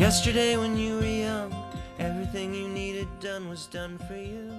Yesterday when you were young, everything you needed done was done for you.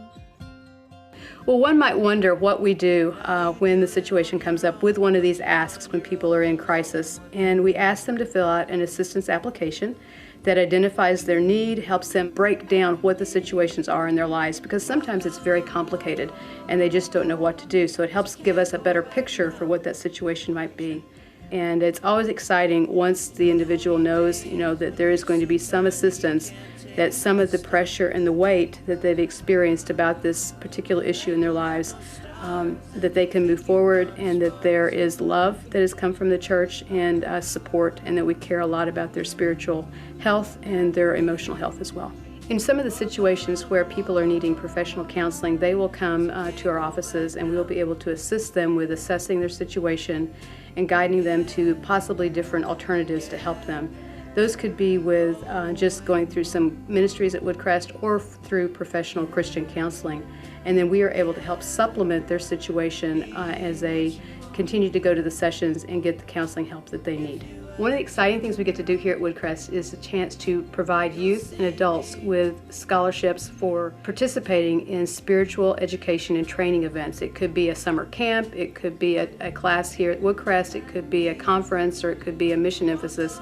Well, one might wonder what we do when the situation comes up with one of these asks when people are in crisis. And we ask them to fill out an assistance application that identifies their need, helps them break down what the situations are in their lives, because sometimes it's very complicated and they just don't know what to do. So it helps give us a better picture for what that situation might be. And it's always exciting once the individual knows, that there is going to be some assistance, that some of the pressure and the weight that they've experienced about this particular issue in their lives, that they can move forward, and that there is love that has come from the church and support, and that we care a lot about their spiritual health and their emotional health as well. In some of the situations where people are needing professional counseling, they will come to our offices, and we'll be able to assist them with assessing their situation and guiding them to possibly different alternatives to help them. Those could be with just going through some ministries at Woodcrest or through professional Christian counseling. And then we are able to help supplement their situation as they continue to go to the sessions and get the counseling help that they need. One of the exciting things we get to do here at Woodcrest is the chance to provide youth and adults with scholarships for participating in spiritual education and training events. It could be a summer camp, it could be a class here at Woodcrest, it could be a conference, or it could be a mission emphasis.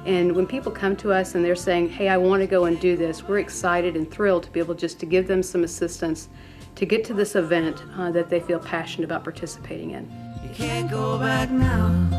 And when people come to us and they're saying, hey, I want to go and do this, we're excited and thrilled to be able just to give them some assistance to get to this event that they feel passionate about participating in. You can't go back now.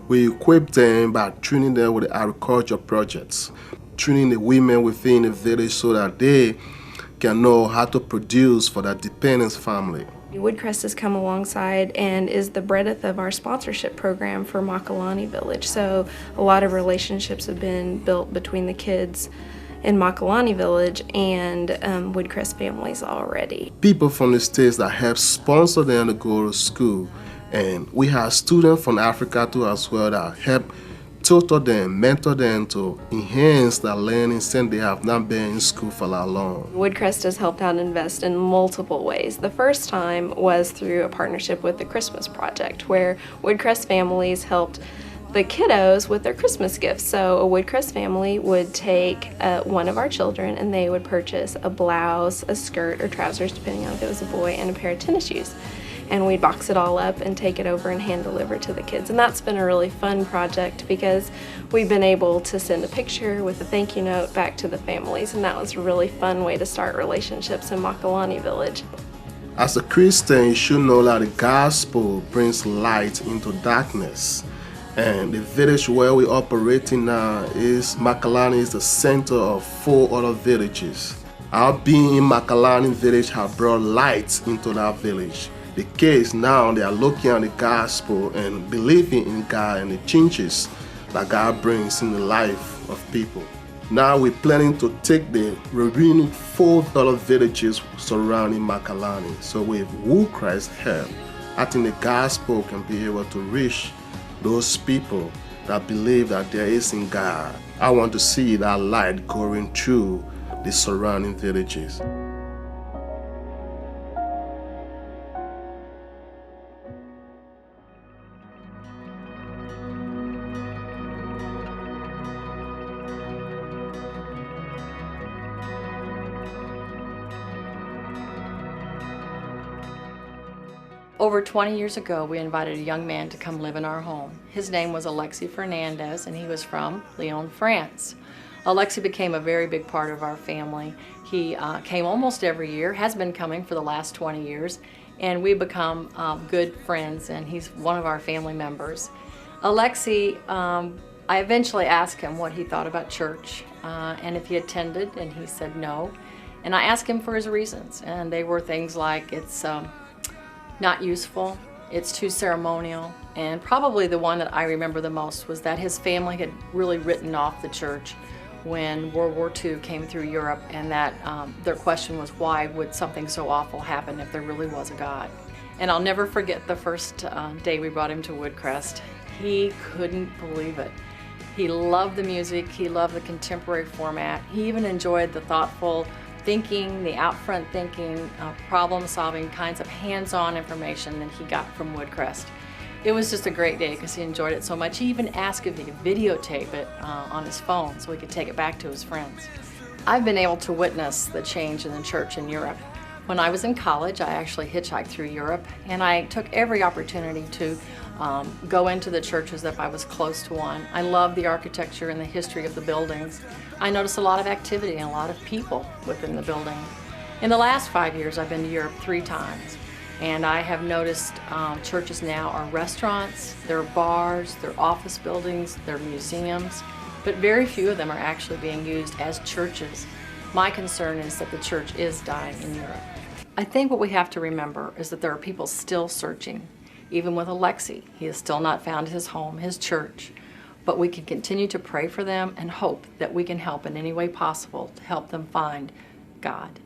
We equip them by training them with the agriculture projects, training the women within the village so that they can know how to produce for their dependent family. Woodcrest has come alongside and is the breadth of our sponsorship program for Makalani Village. So a lot of relationships have been built between the kids in Makalani Village and Woodcrest families already. People from the states that help sponsor them to go to school. And we have students from Africa too as well that help tutor them, mentor them to enhance their learning since they have not been in school for that long. Woodcrest has helped out invest in multiple ways. The first time was through a partnership with the Christmas Project, where Woodcrest families helped the kiddos with their Christmas gifts. So a Woodcrest family would take one of our children and they would purchase a blouse, a skirt, or trousers, depending on if it was a boy, and a pair of tennis shoes. And we'd box it all up and take it over and hand deliver to the kids. And that's been a really fun project because we've been able to send a picture with a thank you note back to the families, and that was a really fun way to start relationships in Makalani Village. As a Christian, you should know that the gospel brings light into darkness. And the village where we operate in now is Makalani is the center of 4 other villages. Our being in Makalani village has brought light into that village. The kids now, they are looking at the gospel and believing in God and the changes that God brings in the life of people. Now we're planning to take the remaining 4 other villages surrounding Makalani. So with Woodcrest help, I think the gospel can be able to reach those people that believe that there is in God. I want to see that light going through the surrounding villages. Over 20 years ago, we invited a young man to come live in our home. His name was Alexi Fernandez, and he was from Lyon, France. Alexi became a very big part of our family. He came almost every year, has been coming for the last 20 years, and we've become good friends, and he's one of our family members. Alexi, I eventually asked him what he thought about church and if he attended, and he said no. And I asked him for his reasons, and they were things like it's not useful, it's too ceremonial, and probably the one that I remember the most was that his family had really written off the church when World War II came through Europe, and that their question was, why would something so awful happen if there really was a God? And I'll never forget the first day we brought him to Woodcrest. He couldn't believe it. He loved the music, he loved the contemporary format. He even enjoyed the thoughtful thinking, the out front thinking, problem solving kinds of hands-on information that he got from Woodcrest. It was just a great day because he enjoyed it so much. He even asked if he could videotape it on his phone so he could take it back to his friends. I've been able to witness the change in the church in Europe. When I was in college, I actually hitchhiked through Europe, and I took every opportunity to go into the churches if I was close to one. I love the architecture and the history of the buildings. I noticed a lot of activity and a lot of people within the building. In the last 5 years, I've been to Europe 3 times. And I have noticed churches now are restaurants, they're bars, they're office buildings, they're museums, but very few of them are actually being used as churches. My concern is that the church is dying in Europe. I think what we have to remember is that there are people still searching. Even with Alexi, he has still not found his home, his church, but we can continue to pray for them and hope that we can help in any way possible to help them find God.